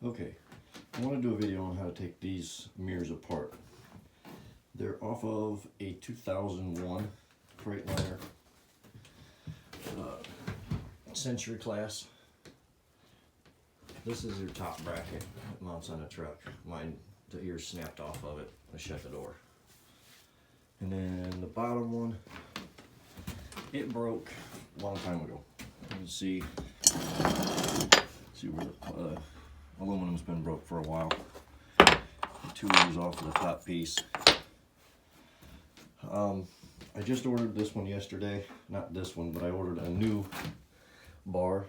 Okay, I want to do a video on how to take these mirrors apart. They're off of a 2001 Freightliner Century class. This is your top bracket that mounts on a truck. Mine, the ears snapped off of it. I shut the door. And then the bottom one, it broke a long time ago. You can see where the aluminum's been broke for a while. Two ears off of the top piece. I just ordered this one yesterday. Not this one, but I ordered a new bar,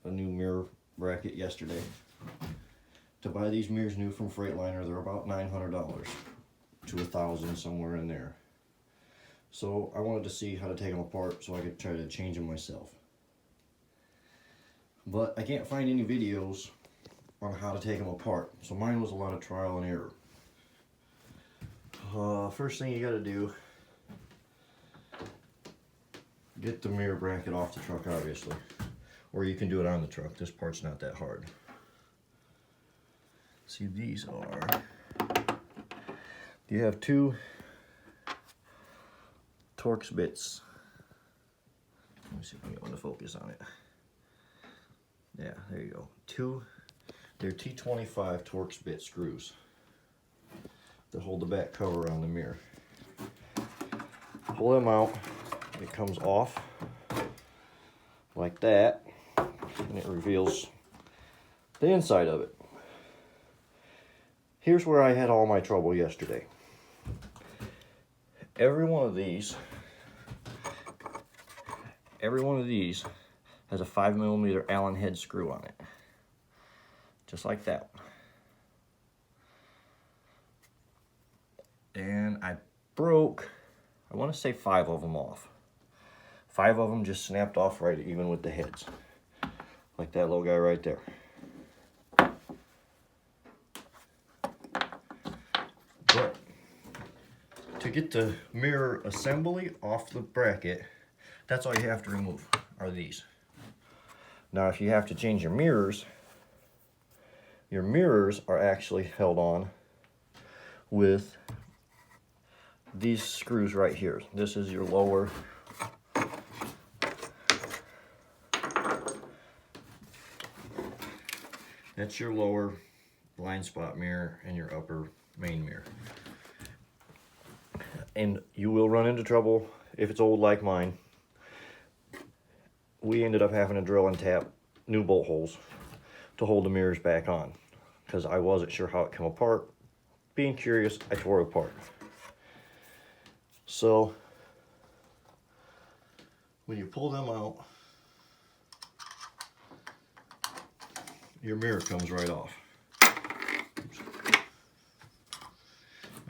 a new mirror bracket yesterday. To buy these mirrors new from Freightliner, they're about $900 to $1,000, somewhere in there. So I wanted to see how to take them apart so I could try to change them myself. But I can't find any videos on how to take them apart. So mine was a lot of trial and error. First thing you gotta do, get the mirror bracket off the truck, obviously. Or you can do it on the truck. This part's not that hard. See, these are, you have two Torx bits. Let me see if I can get one to focus on it. Yeah, there you go. They're T25 Torx bit screws that hold the back cover on the mirror. Pull them out, it comes off like that, and it reveals the inside of it. Here's where I had all my trouble yesterday. Every one of these has a 5mm Allen head screw on it. Just like that. And I broke, I want to say 5 of them off. 5 of them just snapped off right even with the heads. Like that little guy right there. But to get the mirror assembly off the bracket, that's all you have to remove, are these. Now if you have to change your mirrors are actually held on with these screws right here. This is your lower that's your lower blind spot mirror and your upper main mirror. And you will run into trouble if it's old like mine. We ended up having to drill and tap new bolt holes to hold the mirrors back on because I wasn't sure how it came apart. Being curious, I tore it apart. So when you pull them out, your mirror comes right off. Oops.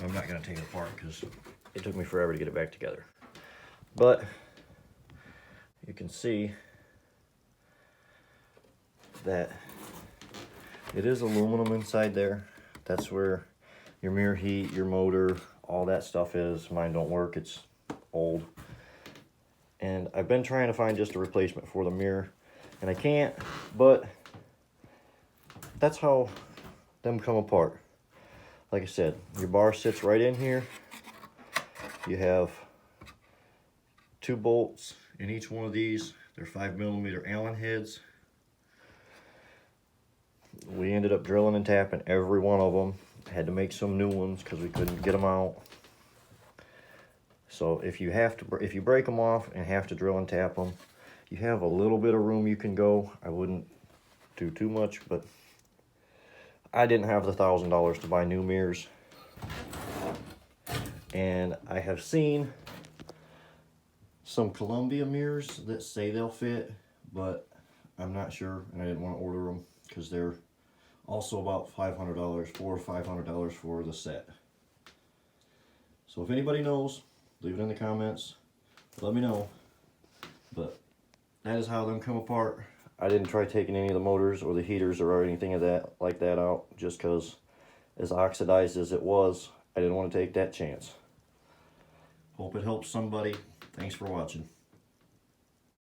I'm not going to take it apart because it took me forever to get it back together. But you can see that it is aluminum inside there. That's where your mirror heat, your motor, all that stuff is. Mine don't work, it's old. And I've been trying to find just a replacement for the mirror, and I can't, but that's how them come apart. Like I said, your bar sits right in here. You have 2 bolts in each one of these. They're 5mm Allen heads. We ended up drilling and tapping every one of them. Had to make some new ones because we couldn't get them out. So if you break them off and have to drill and tap them, you have a little bit of room you can go. I wouldn't do too much, but I didn't have the $1,000 to buy new mirrors. And I have seen some Columbia mirrors that say they'll fit, but I'm not sure, and I didn't want to order them because they're also about $500, $400 or $500 for the set. So if anybody knows, leave it in the comments. Let me know. But that is how them come apart. I didn't try taking any of the motors or the heaters or anything of that like that out, just because as oxidized as it was, I didn't want to take that chance. Hope it helps somebody. Thanks for watching.